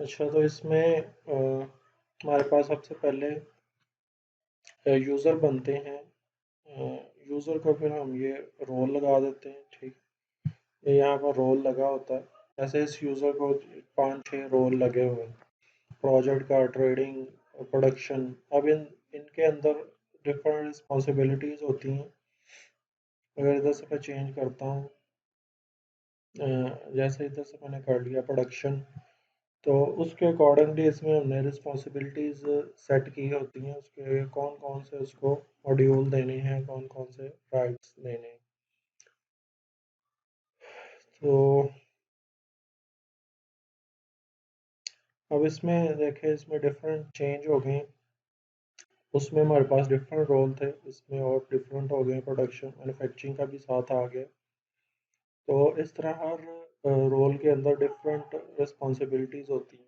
अच्छा, तो इसमें हमारे पास सबसे पहले यूज़र बनते हैं। यूज़र को फिर हम ये रोल लगा देते हैं। ठीक, ये यहाँ पर रोल लगा होता है। ऐसे इस यूज़र को 5-6 रोल लगे हुए हैं, प्रोजेक्ट का, ट्रेडिंग, प्रोडक्शन। अब इनके अंदर डिफरेंट रिस्पॉन्सिबिलिटीज़ होती हैं। अगर इधर से मैं चेंज करता हूँ, जैसे इधर से मैंने कर लिया प्रोडक्शन, तो उसके अकॉर्डिंगली इसमें हमने रिस्पॉन्सिबिलिटीज़ सेट की होती हैं, उसके कौन कौन से उसको मॉड्यूल देने हैं, कौन कौन से राइट्स देने हैं। तो अब इसमें देखें, इसमें डिफरेंट चेंज हो गए। उसमें हमारे पास डिफरेंट रोल थे, इसमें और डिफरेंट हो गए। प्रोडक्शन, मैन्युफैक्चरिंग का भी साथ आ गया। तो इस तरह हर रोल के अंदर डिफरेंट रिस्पॉन्सिबिलिटीज़ होती हैं।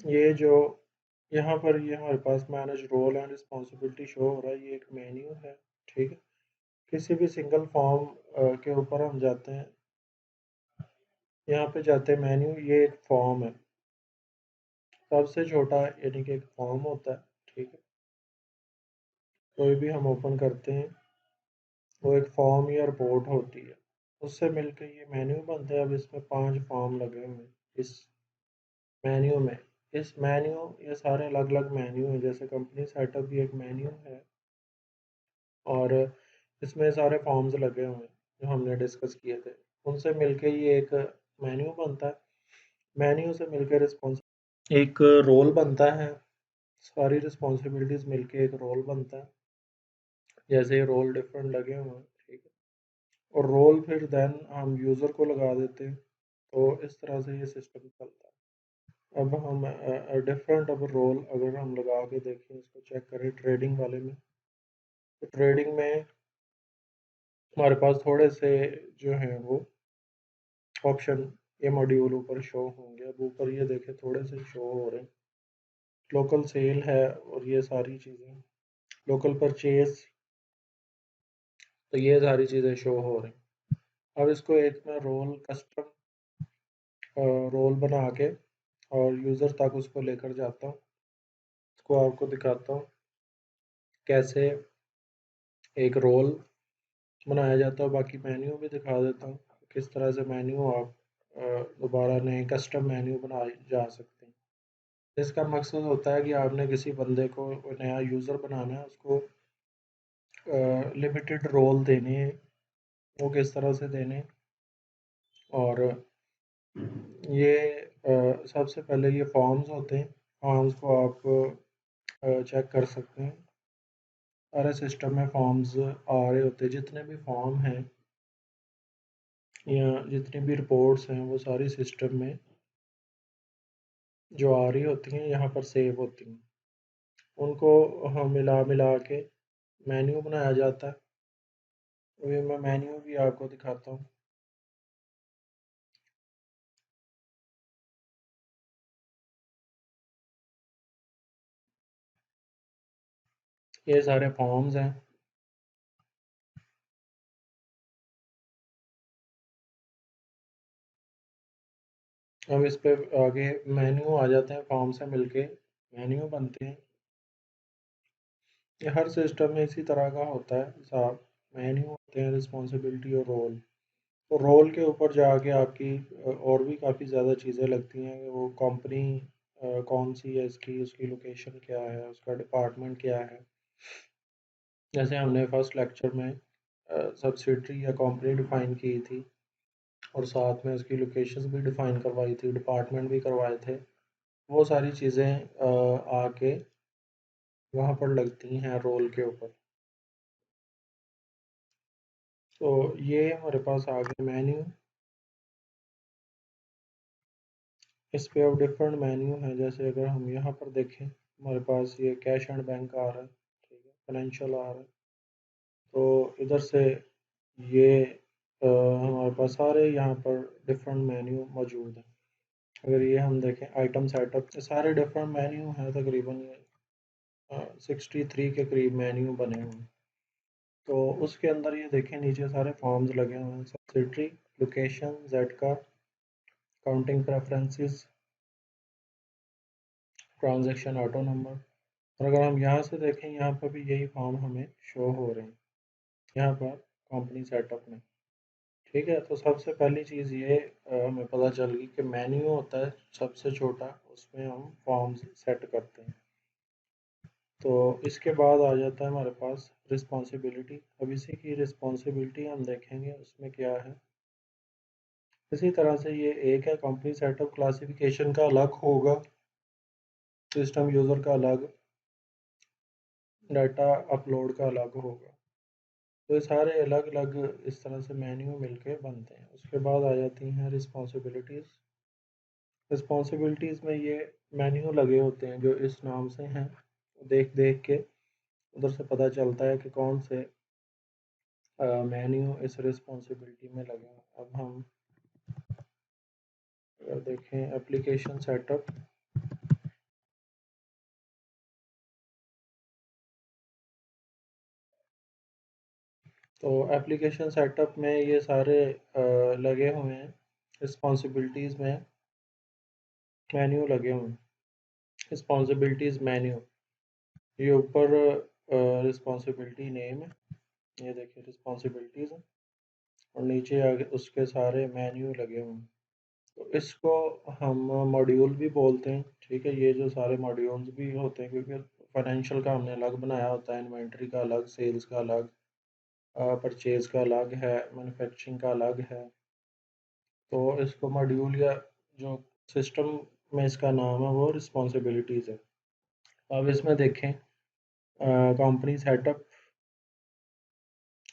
ये जो यहाँ पर ये हमारे पास manage role and responsibility show हो रहा है, ये एक मेन्यू है। ठीक है, किसी भी सिंगल फॉर्म के ऊपर हम जाते हैं, यहाँ पे जाते हैं मेन्यू, ये एक फॉर्म है, सबसे छोटा यानी कि एक फॉर्म होता है। ठीक है, कोई भी हम ओपन करते हैं, वो एक फॉर्म या रिपोर्ट होती है, उससे मिलकर ये मेन्यू बनता है। अब इसमें 5 फॉर्म लगे हुए हैं इस मेन्यू में। इस मेन्यू, ये सारे अलग अलग मेन्यू हैं, जैसे कंपनी सेटअप भी एक मेन्यू है, और इसमें सारे फॉर्म्स लगे हुए हैं जो हमने डिस्कस किए थे, उनसे मिलके ये एक मेन्यू बनता है। मेन्यू से मिलकर रिस्पॉन्स एक रोल बनता है, सारी रिस्पॉन्सिबिलिटीज मिलके एक रोल बनता है। जैसे ये रोल डिफरेंट लगे हुए हैं, ठीक है, और रोल फिर देन हम यूज़र को लगा देते हैं। तो इस तरह से ये सिस्टम चलता है। अब हम डिफरेंट अब रोल अगर हम लगा के देखें, इसको चेक करें ट्रेडिंग वाले में, तो ट्रेडिंग में हमारे पास थोड़े से जो हैं वो ऑप्शन, ये मॉड्यूल ऊपर शो होंगे। अब ऊपर ये देखें, थोड़े से शो हो रहे हैं। लोकल सेल है और ये सारी चीज़ें, लोकल परचेज, तो ये सारी चीज़ें शो हो रही हैं। अब इसको एक मैं रोल कस्टम रोल बना के और यूज़र तक उसको लेकर जाता हूँ, उसको आपको दिखाता हूँ कैसे एक रोल बनाया जाता है। बाकी मेन्यू भी दिखा देता हूँ, किस तरह से मेन्यू आप दोबारा नए कस्टम मेन्यू बनाए जा सकते हैं। इसका मकसद होता है कि आपने किसी बंदे को नया यूज़र बनाना है, उसको लिमिटेड रोल देने हैं, वो किस तरह से देने। और ये सबसे पहले ये फॉर्म्स होते हैं, फॉर्म्स को आप चेक कर सकते हैं। सारे सिस्टम में फॉर्म्स आ रहे होते हैं, जितने भी फॉर्म हैं या जितनी भी रिपोर्ट्स हैं, वो सारी सिस्टम में जो आ रही होती हैं यहाँ पर सेव होती हैं। उनको हम मिला मिला के मेन्यू बनाया जाता है। अभी मैं मेन्यू भी आपको दिखाता हूँ। ये सारे फॉर्म्स हैं। हम इस पे आगे मेन्यू आ जाते हैं, फॉर्म से मिलके मेन्यू बनते हैं। ये हर सिस्टम में इसी तरह का होता है हिसाब। मेन्यू होते हैं, रिस्पॉन्सिबिलिटी और रोल। तो रोल के ऊपर जाके आपकी और भी काफ़ी ज़्यादा चीज़ें लगती हैं कि वो कंपनी कौन सी है, इसकी उसकी लोकेशन क्या है, उसका डिपार्टमेंट क्या है। जैसे हमने फर्स्ट लेक्चर में सब्सिडरी या कंपनी डिफ़ाइन की थी, और साथ में उसकी लोकेशंस भी डिफ़ाइन करवाई थी, डिपार्टमेंट भी करवाए थे। वो सारी चीज़ें आके वहाँ पर लगती हैं रोल के ऊपर। तो ये हमारे पास आ गया मेन्यू। इस पे अब डिफरेंट मेन्यू है, जैसे अगर हम यहाँ पर देखें, हमारे पास ये कैश एंड बैंक आ रहा है, ठीक है, फाइनेंशियल आ रहा है। तो इधर से ये हमारे पास सारे यहाँ पर डिफरेंट मेन्यू मौजूद हैं। अगर ये हम देखें आइटम सेटअप, ये सारे डिफरेंट मेन्यू हैं, तकरीबन 63 के करीब मेन्यू बने हुए हैं। तो उसके अंदर ये देखें, नीचे सारे फॉर्म्स लगे हुए हैं, सब्सिडरी, लोकेशन जेड का, counting preferences, transaction auto number. और अगर हम यहाँ से देखें, यहाँ पर भी यही फॉर्म हमें शो हो रहे हैं यहाँ पर कंपनी सेटअप में। ठीक है, तो सबसे पहली चीज़ ये हमें पता चल गई कि मेन्यू होता है सबसे छोटा, उसमें हम फॉर्म्स सेट करते हैं। तो इसके बाद आ जाता है हमारे पास रिस्पॉन्सिबिलिटी। अब इसी की रिस्पॉन्सिबिलिटी हम देखेंगे उसमें क्या है। इसी तरह से ये एक है, कंपनी सेटअप क्लासिफिकेशन का अलग होगा, सिस्टम यूज़र का अलग, डाटा अपलोड का अलग होगा। तो ये सारे अलग अलग इस तरह से मेन्यू मिलके बनते हैं। उसके बाद आ जाती हैं रिस्पॉन्सिबिलिटीज़। रिस्पॉन्सिबिलिटीज़ में ये मेन्यू लगे होते हैं जो इस नाम से हैं, देख देख के उधर से पता चलता है कि कौन से मेन्यू इस रिस्पॉन्सिबिलिटी में लगे हैं। अब हम अगर देखें एप्लीकेशन सेटअप, तो एप्लीकेशन सेटअप में ये सारे लगे हुए हैं, रिस्पॉन्सिबिलिटीज़ में मेन्यू लगे हुए हैं। रिस्पॉन्सिबिलिटीज़ मेन्यू, ये ऊपर रिस्पॉन्सिबिलिटी नेम है, ये देखिए रिस्पॉन्सिबिलिटीज़, और नीचे आगे उसके सारे मेन्यू लगे हुए हैं। तो इसको हम मॉड्यूल भी बोलते हैं। ठीक है, ये जो सारे मॉड्यूल्स भी होते हैं, क्योंकि फाइनेंशियल का हमने अलग बनाया होता है, इन्वेंट्री का अलग, सेल्स का अलग, परचेज का अलग है, मैन्युफैक्चरिंग का अलग है। तो इसको मॉड्यूल या जो सिस्टम में इसका नाम है वो रिस्पॉन्सिबिलिटीज़ है। अब इसमें देखें कंपनी सेटअप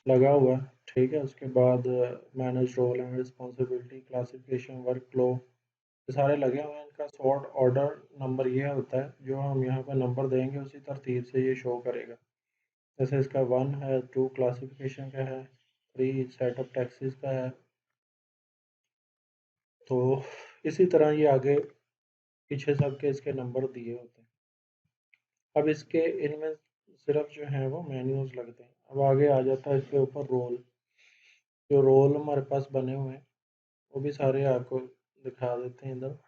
लगा हुआ है। ठीक है, उसके बाद manage role and responsibility, classification, work flow, ये सारे लगे हुए हैं। इनका सॉर्ट ऑर्डर नंबर ये होता है, जो हम यहाँ पर नंबर देंगे उसी तरतीब से ये शो करेगा। जैसे इसका 1 है, 2 क्लासिफिकेशन का है, 3 सेटअप टैक्सेस का है। तो इसी तरह ये आगे पीछे सब के इसके नंबर दिए होते हैं। अब इसके इनमें सिर्फ जो है वो मेन्यूज लगते हैं। अब आगे आ जाता है इसके ऊपर रोल। जो रोल हमारे पास बने हुए हैं वो भी सारे आपको दिखा देते हैं इधर।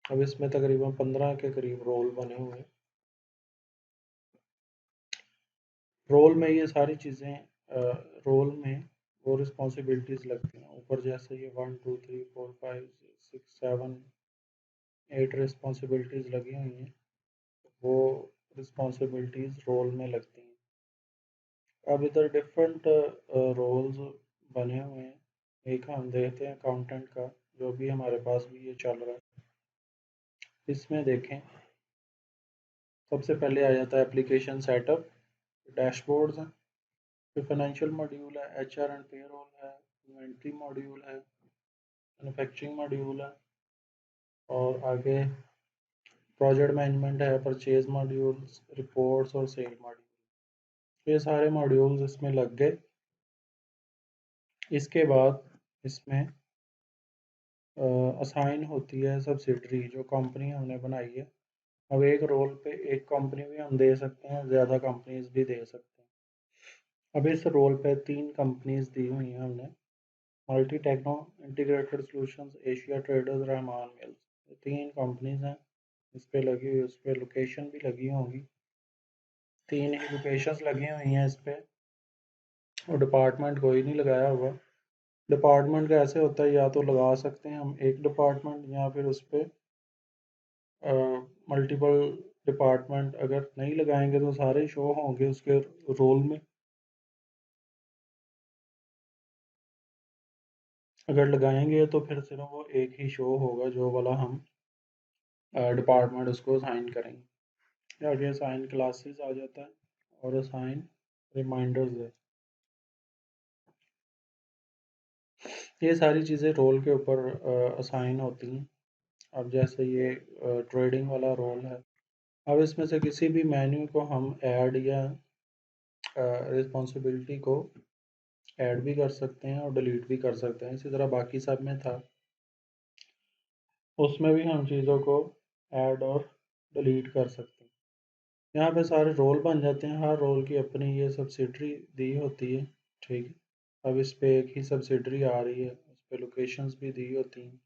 अब इसमें तकरीबन 15 के करीब रोल बने हुए हैं। रोल में ये सारी चीज़ें रोल में वो रिस्पॉन्सिबिलिटीज़ लगती हैं ऊपर, जैसे ये 1 2 3 4 5 6 7 8 रिस्पॉन्सिबिलिटीज़ लगी हुई हैं, वो रिस्पॉन्सिबिलिटीज़ रोल में लगती हैं। अब इधर डिफरेंट रोल्स बने हुए हैं। एक हम देखते हैं अकाउंटेंट का, जो भी हमारे पास भी ये चल रहा है। इसमें देखें सबसे पहले आ जाता है एप्लीकेशन सेटअप, डैशबोर्ड्स हैं, फिर फाइनेंशियल मॉड्यूल है, HR एंड पेरोल है, इन्वेंट्री मॉड्यूल है, मैन्युफैक्चरिंग मॉड्यूल है, और आगे प्रोजेक्ट मैनेजमेंट है, परचेज मॉड्यूल्स, रिपोर्ट्स और सेल मॉड्यूल। ये सारे मॉड्यूल्स इसमें लग गए। इसके बाद इसमें असाइन होती है सब्सिडरी, जो कंपनी हमने बनाई है। अब एक रोल पे एक कंपनी भी हम दे सकते हैं, ज़्यादा कंपनीज भी दे सकते हैं। अब इस रोल पे 3 कंपनीज दी हुई हैं हमने, Multi Techno, Integrated Solutions, Asia Traders, Rahman Mills. ये 3 कंपनीज हैं इस पे लगी हुई। उस पर लोकेशन भी लगी होंगी, 3 ही लोकेशंस लगी हुई हैं इस पे, और डिपार्टमेंट कोई नहीं लगाया हुआ। डिपार्टमेंट का ऐसे होता है, या तो लगा सकते हैं हम एक डिपार्टमेंट, या फिर उस पर मल्टीपल डिपार्टमेंट। अगर नहीं लगाएंगे तो सारे शो होंगे उसके रोल में, अगर लगाएंगे तो फिर सिर्फ वो एक ही शो होगा जो वाला हम डिपार्टमेंट उसको साइन करेंगे। आगे साइन क्लासेस आ जाता है, और साइन रिमाइंडर्स है। ये सारी चीज़ें रोल के ऊपर असाइन होती हैं। अब जैसे ये ट्रेडिंग वाला रोल है, अब इसमें से किसी भी मेन्यू को हम ऐड या रिस्पॉन्सिबिलिटी को ऐड भी कर सकते हैं और डिलीट भी कर सकते हैं। इसी तरह बाकी सब में था, उसमें भी हम चीज़ों को ऐड और डिलीट कर सकते हैं। यहाँ पे सारे रोल बन जाते हैं, हर रोल की अपनी ये सब्सिडरी दी होती है। ठीक है, अब इस पे एक ही सब्सिडरी आ रही है, उस पे लोकेशंस भी दी होती हैं,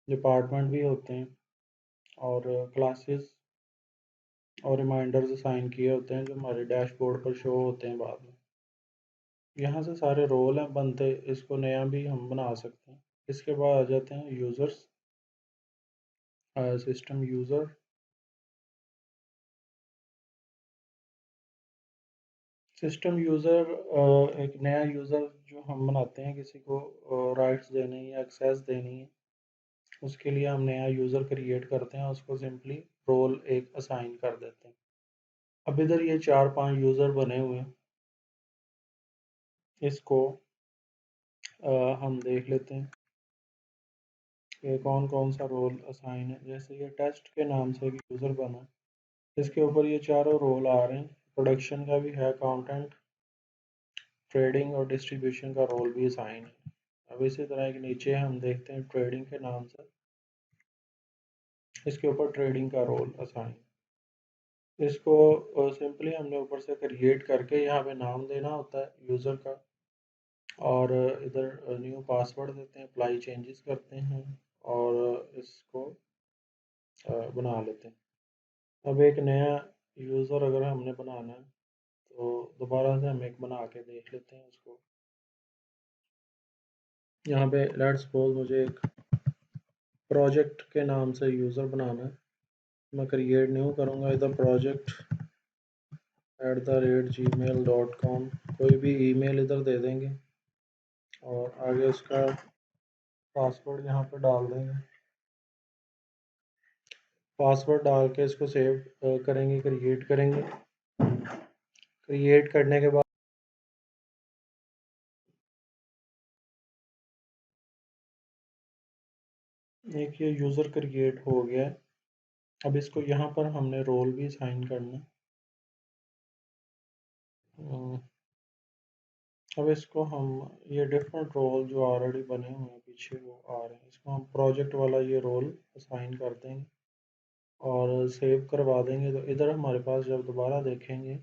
डिपार्टमेंट भी होते हैं और क्लासेस और रिमाइंडर्स असाइन किए होते हैं जो हमारे डैशबोर्ड पर शो होते हैं बाद में। यहाँ से सारे रोल हैं बनते, इसको नया भी हम बना सकते हैं। इसके बाद आ जाते हैं users, system user. System user एक नया यूज़र जो हम बनाते हैं, किसी को राइट्स देने या एक्सेस देनी है, उसके लिए हम नया यूज़र क्रिएट करते हैं, उसको सिंपली रोल एक असाइन कर देते हैं। अब इधर ये 4-5 यूज़र बने हुए हैं, इसको हम देख लेते हैं कि कौन कौन सा रोल असाइन है। जैसे ये टेस्ट के नाम से एक यूज़र बना है, इसके ऊपर ये चारों रोल आ रहे हैं। प्रोडक्शन का भी है, अकाउंटेंट, ट्रेडिंग और डिस्ट्रीब्यूशन का रोल भी असाइन है। अब इसी तरह एक नीचे हम देखते हैं ट्रेडिंग के नाम से, इसके ऊपर ट्रेडिंग का रोल असाइन। इसको सिंपली हमने ऊपर से क्रिएट करके यहाँ पे नाम देना होता है यूज़र का, और इधर न्यू पासवर्ड देते हैं, अप्लाई चेंजेस करते हैं और इसको बना लेते हैं। अब एक नया यूज़र अगर हमने बनाना है तो दोबारा से हम एक बना के देख लेते हैं उसको। यहाँ पे लेट्स सपोज मुझे एक प्रोजेक्ट के नाम से यूज़र बनाना है, मैं क्रिएट न्यू करूँगा, इधर project@gmail.com, कोई भी ईमेल इधर दे देंगे और आगे उसका पासवर्ड यहाँ पर डाल देंगे। पासवर्ड डाल के इसको सेव करेंगे, क्रिएट करेंगे। क्रिएट करने के बाद एक ये यूज़र क्रिएट हो गया है। अब इसको यहाँ पर हमने रोल भी साइन करना है। अब इसको हम ये डिफरेंट रोल जो ऑलरेडी बने हुए हैं पीछे वो आ रहे हैं, इसको हम प्रोजेक्ट वाला ये रोल असाइन कर देंगे और सेव करवा देंगे। तो इधर हमारे पास जब दोबारा देखेंगे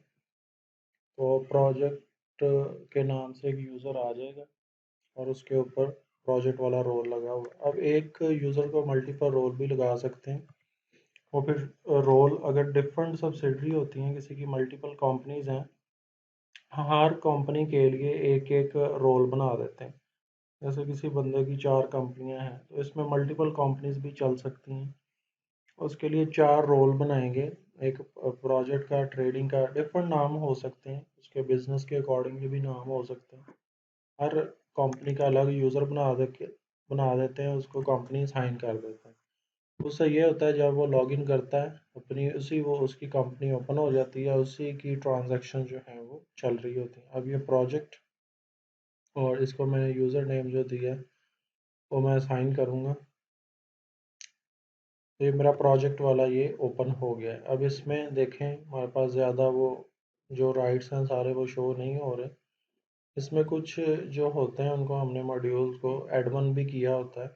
तो प्रोजेक्ट के नाम से एक यूज़र आ जाएगा और उसके ऊपर प्रोजेक्ट वाला रोल लगा हुआ। अब एक यूज़र को मल्टीपल रोल भी लगा सकते हैं, और फिर रोल अगर डिफरेंट सब्सिडरी होती हैं, किसी की मल्टीपल कंपनीज हैं, हर कंपनी के लिए एक एक रोल बना देते हैं। जैसे किसी बंदे की 4 कंपनियां हैं तो इसमें मल्टीपल कंपनीज भी चल सकती हैं, उसके लिए 4 रोल बनाएंगे। एक प्रोजेक्ट का, ट्रेडिंग का, डिफरेंट नाम हो सकते हैं, उसके बिजनेस के अकॉर्डिंगली भी नाम हो सकते हैं। हर कंपनी का अलग यूज़र बना देते हैं, उसको कंपनी साइन कर देते हैं। उससे ये होता है जब वो लॉगिन करता है अपनी, उसी वो उसकी कंपनी ओपन हो जाती है, उसी की ट्रांजैक्शन जो है वो चल रही होती है। अब ये प्रोजेक्ट, और इसको मैंने यूज़र नेम जो दिया है वो मैं साइन करूँगा, तो ये मेरा प्रोजेक्ट वाला ये ओपन हो गया है। अब इसमें देखें हमारे पास ज़्यादा वो जो राइट्स हैं सारे वो शो नहीं हो रहे। इसमें कुछ जो होते हैं उनको हमने मॉड्यूल्स को एडमन भी किया होता है।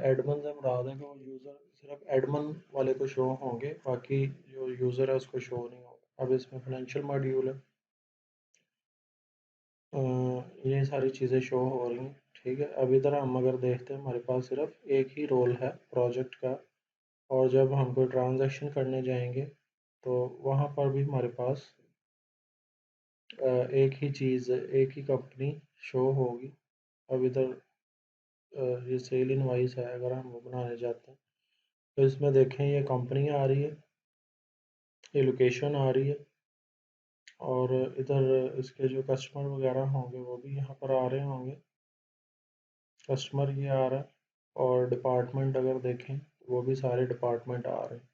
एडमन से मुराद है कि वो यूज़र सिर्फ एडमन वाले को शो होंगे, बाकी जो यूज़र है उसको शो नहीं होगा। अब इसमें फाइनेंशियल मॉड्यूल है, ये सारी चीज़ें शो हो रही हैं, ठीक है। अब इधर हम अगर देखते हैं हमारे पास सिर्फ एक ही रोल है प्रोजेक्ट का, और जब हम कोई ट्रांजैक्शन करने जाएंगे तो वहाँ पर भी हमारे पास एक ही चीज़, एक ही कंपनी शो होगी। अब इधर ये सेल इनवॉइस है, अगर हम वो बनाने जाते हैं तो इसमें देखें ये कंपनी आ रही है, ये लोकेशन आ रही है, और इधर इसके जो कस्टमर वगैरह होंगे वो भी यहाँ पर आ रहे होंगे। कस्टमर ये आ रहा है, और डिपार्टमेंट अगर देखें तो वो भी सारे डिपार्टमेंट आ रहे हैं।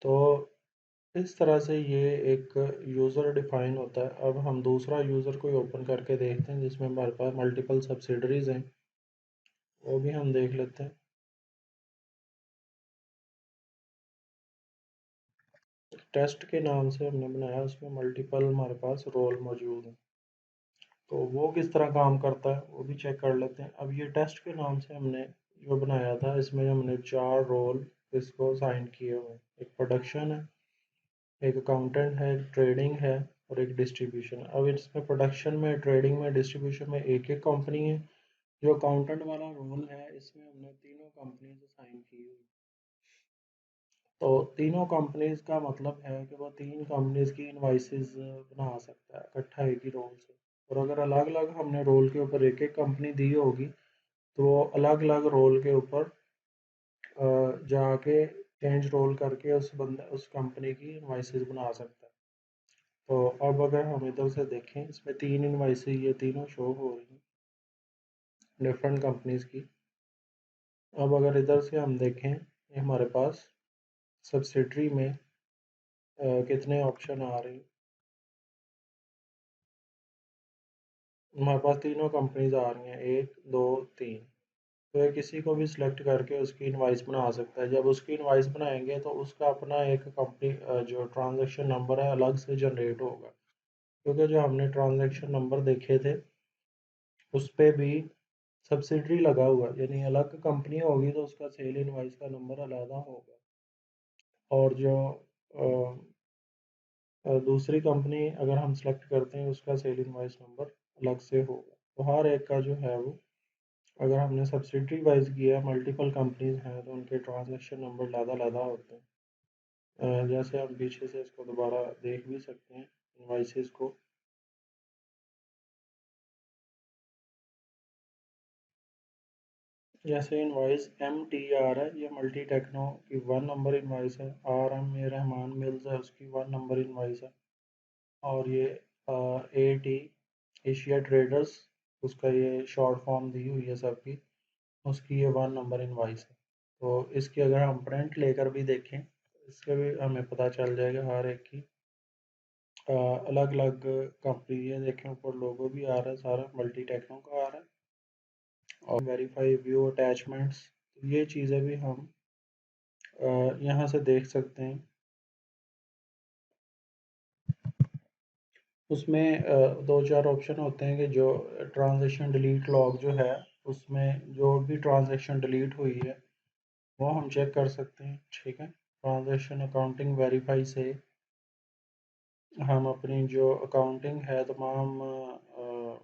तो इस तरह से ये एक यूज़र डिफाइन होता है। अब हम दूसरा यूज़र कोई ओपन करके देखते हैं जिसमें हमारे पास मल्टीपल सब्सिडरीज हैं, वो भी हम देख लेते हैं। टेस्ट के नाम से हमने बनाया, उसमें मल्टीपल हमारे पास रोल मौजूद हैं, तो वो किस तरह काम करता है वो भी चेक कर लेते हैं। अब ये टेस्ट के नाम से हमने जो बनाया था, इसमें हमने 4 रोल इसको साइन किए हुए हैं। एक प्रोडक्शन है, एक अकाउंटेंट है, एक ट्रेडिंग है और एक डिस्ट्रीब्यूशन। अब इसमें प्रोडक्शन में, ट्रेडिंग में, डिस्ट्रीब्यूशन में एक एक कंपनी है, जो अकाउंटेंट वाला रोल है इसमें हमने तीनों कंपनीज साइन की हुई। तो तीनों कंपनीज का मतलब है कि वो तीन कंपनीज की इनवाइसेस बना सकता है इकट्ठा एक ही रोल से। और अगर अलग अलग हमने रोल के ऊपर एक एक कंपनी दी होगी तो वो अलग अलग रोल के ऊपर जाके चेंज रोल करके उस कंपनी की इनवाइसेस बना सकता है। तो अब अगर हम इधर से देखें इसमें तीन इनवाइसेस ये तीनों शो हो रही हैं डिफरेंट कंपनीज की। अब अगर इधर से हम देखें ये हमारे पास सब्सिडरी में कितने ऑप्शन आ रहे हैं। हमारे पास तीनों कंपनीज आ रही हैं 1 2 3। तो ये किसी को भी सिलेक्ट करके उसकी इनवाइस बना सकता है। जब उसकी इनवाइस बनाएंगे तो उसका अपना एक कंपनी जो ट्रांजैक्शन नंबर है अलग से जनरेट होगा, क्योंकि जो हमने ट्रांजैक्शन नंबर देखे थे उस पर भी सब्सिडरी लगा हुआ है, यानी अलग कंपनी होगी तो उसका सेल इनवाइस का नंबर अलग होगा। और जो दूसरी कंपनी अगर हम सेलेक्ट करते हैं उसका सेल इनवाइस नंबर अलग से होगा। तो हर एक का जो है वो अगर हमने सब्सिडरी वाइज किया है मल्टीपल कंपनीज हैं तो उनके ट्रांजैक्शन नंबर अलग होते हैं। जैसे हम पीछे से इसको दोबारा देख भी सकते हैं इनवाइसेस को। जैसे इनवाइस MTR है ये मल्टी टेक्नो की 1 नंबर इनवाइस है। RM ए रहमान मिल्स है उसकी 1 नंबर इनवाइस है। और ये AT एशिया ट्रेडर्स उसका ये शॉर्ट फॉर्म दी हुई है सबकी, उसकी ये 1 नंबर इनवाइस है। तो इसकी अगर हम प्रिंट लेकर भी देखें इससे भी हमें पता चल जाएगा हर एक की अलग अलग कंपनी। ये देखें ऊपर लोगो भी आ रहा है सारा मल्टी टेक्नो का आ रहा है। और वेरीफाई व्यू अटैचमेंट्स ये चीज़ें भी हम यहाँ से देख सकते हैं। उसमें दो चार ऑप्शन होते हैं कि जो ट्रांजेक्शन डिलीट लॉग जो है उसमें जो भी ट्रांजेक्शन डिलीट हुई है वो हम चेक कर सकते हैं। ठीक है, ट्रांजेक्शन अकाउंटिंग वेरीफाई से हम अपनी जो अकाउंटिंग है तमाम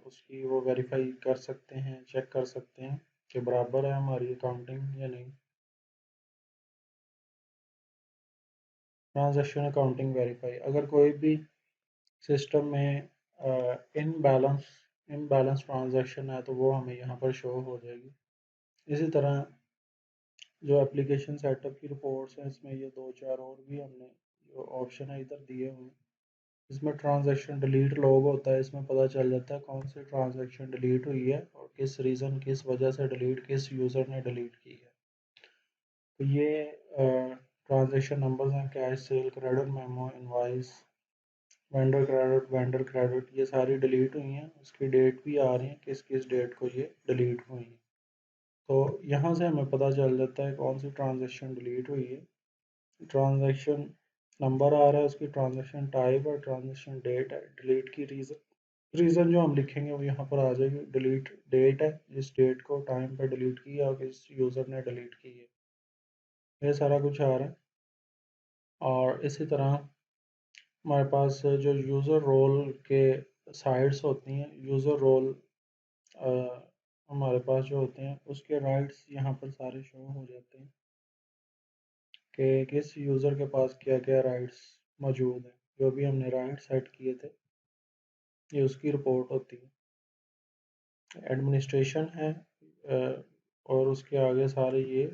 उसकी वो वेरीफाई कर सकते हैं, चेक कर सकते हैं कि बराबर है हमारी अकाउंटिंग या नहीं। ट्रांजेक्शन अकाउंटिंग वेरीफाई अगर कोई भी सिस्टम में इनबैलेंस इनबैलेंस ट्रांजैक्शन है तो वो हमें यहाँ पर शो हो जाएगी। इसी तरह जो एप्लीकेशन सेटअप की रिपोर्ट्स हैं इसमें ये दो चार और भी हमने जो ऑप्शन है इधर दिए हुए हैं। इसमें ट्रांजैक्शन डिलीट लॉग होता है, इसमें पता चल जाता है कौन सी ट्रांजैक्शन डिलीट हुई है और किस रीज़न किस वजह से डिलीट किस यूज़र ने डिलीट की है। तो ये ट्रांजैक्शन नंबर्स हैं cash cell credit memo invoice vendor credit ये सारी डिलीट हुई हैं। उसकी डेट भी आ रही है किस किस डेट को ये डिलीट हुई है। तो यहाँ से हमें पता चल जाता है कौन सी ट्रांजैक्शन डिलीट हुई है। ट्रांजैक्शन नंबर आ रहा है उसकी ट्रांजैक्शन टाइप और ट्रांजैक्शन डेट है। डिलीट की रीज़न जो हम लिखेंगे वो यहाँ पर आ जाएगी। डिलीट डेट है जिस डेट को टाइम पर डिलीट किया और किस यूज़र ने डिलीट की है, ये सारा कुछ आ रहा है। और इसी तरह हमारे पास जो यूज़र रोल के साइड्स होती हैं यूज़र रोल हमारे पास जो होते हैं उसके राइट्स यहाँ पर सारे शो हो जाते हैं कि किस यूज़र के पास क्या क्या राइट्स मौजूद हैं। जो भी हमने राइट सेट किए थे ये उसकी रिपोर्ट होती है। एडमिनिस्ट्रेशन है और उसके आगे सारे ये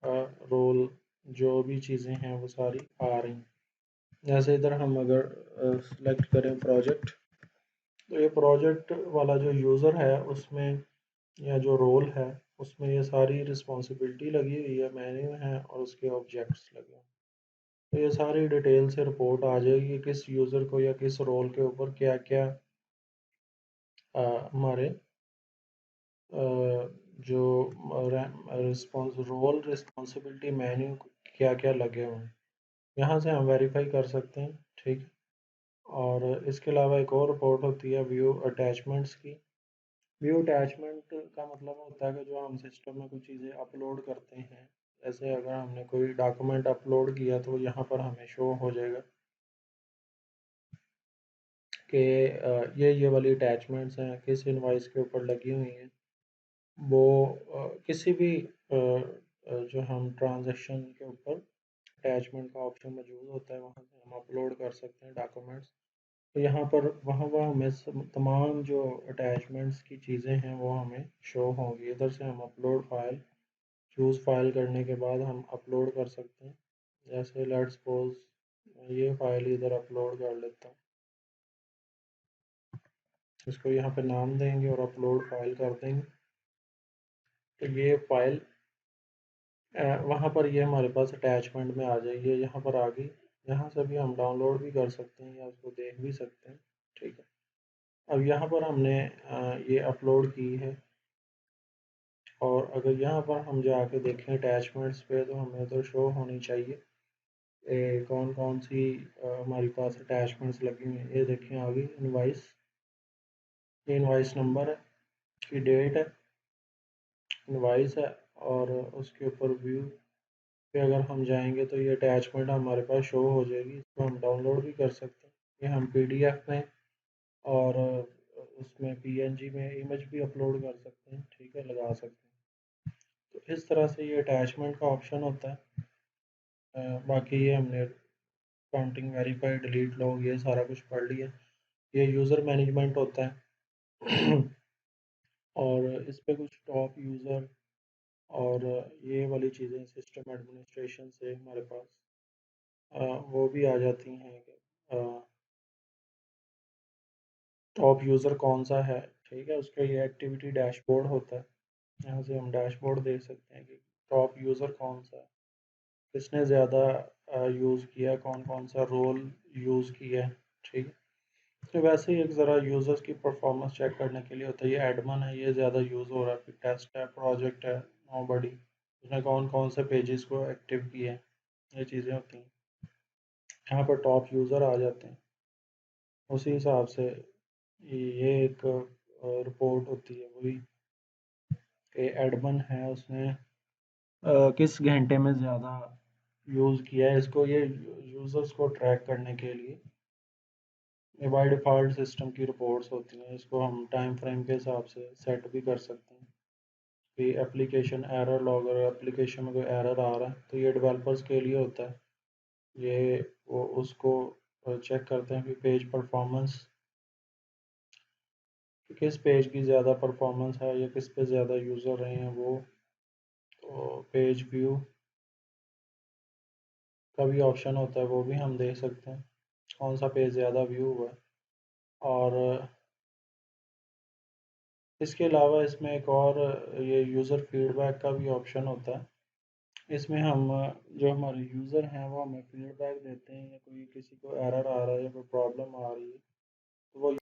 रोल जो भी चीज़ें हैं वो सारी आ रही हैं। जैसे इधर हम अगर सेलेक्ट करें प्रोजेक्ट तो ये प्रोजेक्ट वाला जो यूज़र है उसमें या जो रोल है उसमें ये सारी रिस्पॉन्सिबिलिटी लगी हुई है, मेन्यू है और उसके ऑब्जेक्ट्स लगे हैं। तो ये सारी डिटेल से रिपोर्ट आ जाएगी कि किस यूज़र को या किस रोल के ऊपर क्या क्या हमारे जो रोल रिस्पॉन्सिबिलिटी मेन्यू क्या क्या लगे हुए हैं। यहाँ से हम वेरीफाई कर सकते हैं। ठीक है, और इसके अलावा एक और रिपोर्ट होती है व्यू अटैचमेंट्स की। व्यू अटैचमेंट का मतलब होता है कि जो हम सिस्टम में कुछ चीज़ें अपलोड करते हैं, जैसे अगर हमने कोई डॉक्यूमेंट अपलोड किया तो यहाँ पर हमें शो हो जाएगा कि ये वाली अटैचमेंट्स हैं किस इनवाइस के ऊपर लगी हुई हैं। वो किसी भी जो हम ट्रांजैक्शन के ऊपर अटैचमेंट का ऑप्शन मौजूद होता है, वहाँ से हम अपलोड कर सकते हैं डॉक्यूमेंट्स। तो यहाँ पर वहाँ वहाँ हमें तमाम जो अटैचमेंट्स की चीज़ें हैं वो हमें शो होंगी। इधर से हम अपलोड फाइल चूज़ फाइल करने के बाद हम अपलोड कर सकते हैं। जैसे लेट्स सपोज ये फाइल इधर अपलोड कर लेता हूँ, इसको यहाँ पे नाम देंगे और अपलोड फाइल कर देंगे। तो ये फाइल वहाँ पर ये हमारे पास अटैचमेंट में आ जाएगी, यहाँ पर आ गई। यहाँ से भी हम डाउनलोड भी कर सकते हैं या उसको देख भी सकते हैं। ठीक है, अब यहाँ पर हमने ये अपलोड की है, और अगर यहाँ पर हम जाके देखें अटैचमेंट्स पे तो हमें तो शो होनी चाहिए कौन कौन सी हमारे पास अटैचमेंट्स लगी हुई हैं। ये देखें आ गई इनवाइस, ये इनवाइस नंबर है, इसकी डेट है, इनवाइस है, और उसके ऊपर व्यू पे अगर हम जाएंगे तो ये अटैचमेंट हमारे पास शो हो जाएगी। इसको हम डाउनलोड भी कर सकते हैं, ये हम पीडीएफ में और उसमें पीएनजी में इमेज भी अपलोड कर सकते हैं। ठीक है, लगा सकते हैं। तो इस तरह से ये अटैचमेंट का ऑप्शन होता है। बाकी ये हमने काउंटिंग वेरीफाई डिलीट लॉग ये सारा कुछ पढ़ लिया। ये यूज़र मैनेजमेंट होता है और इस पे कुछ टॉप यूज़र और ये वाली चीज़ें सिस्टम एडमिनिस्ट्रेशन से हमारे पास वो भी आ जाती हैं कि टॉप यूज़र कौन सा है। ठीक है, उसका ये एक्टिविटी डैशबोर्ड होता है, यहाँ से हम डैशबोर्ड देख सकते हैं कि टॉप यूज़र कौन सा है, किसने ज़्यादा यूज़ किया, कौन कौन सा रोल यूज़ किया है। ठीक है, तो वैसे ही एक ज़रा यूज़र्स की परफॉर्मेंस चेक करने के लिए होता है। ये एडमन है, ये ज़्यादा यूज़ हो रहा है, फिर टेस्ट है, प्रोजेक्ट है, नोबडी, उसने कौन कौन से पेजेस को एक्टिव किए हैं, ये चीज़ें होती हैं। यहाँ पर टॉप यूज़र आ जाते हैं, उसी हिसाब से ये एक रिपोर्ट होती है वही कि एडमन है उसने किस घंटे में ज़्यादा यूज़ किया है। इसको ये यूज़र्स को ट्रैक करने के लिए ये बाय डिफ़ॉल्ट सिस्टम की रिपोर्ट्स होती हैं, इसको हम टाइम फ्रेम के हिसाब से सेट भी कर सकते हैं कि एप्लीकेशन एरर लॉग, अगर एप्लीकेशन में कोई एरर आ रहा है तो ये डेवलपर्स के लिए होता है। ये वो उसको चेक करते हैं कि पेज परफॉर्मेंस, कि किस पेज की ज़्यादा परफॉर्मेंस है या किस पे ज़्यादा यूज़र रहे हैं वो। तो पेज व्यू का भी ऑप्शन होता है, वो भी हम देख सकते हैं कौन सा पेज ज़्यादा व्यू हुआ है। और इसके अलावा इसमें एक और ये यूज़र फीडबैक का भी ऑप्शन होता है। इसमें हम जो हमारे यूज़र हैं वो हमें फीडबैक देते हैं, या कोई किसी को एरर आ रहा है या कोई प्रॉब्लम आ रही है तो वो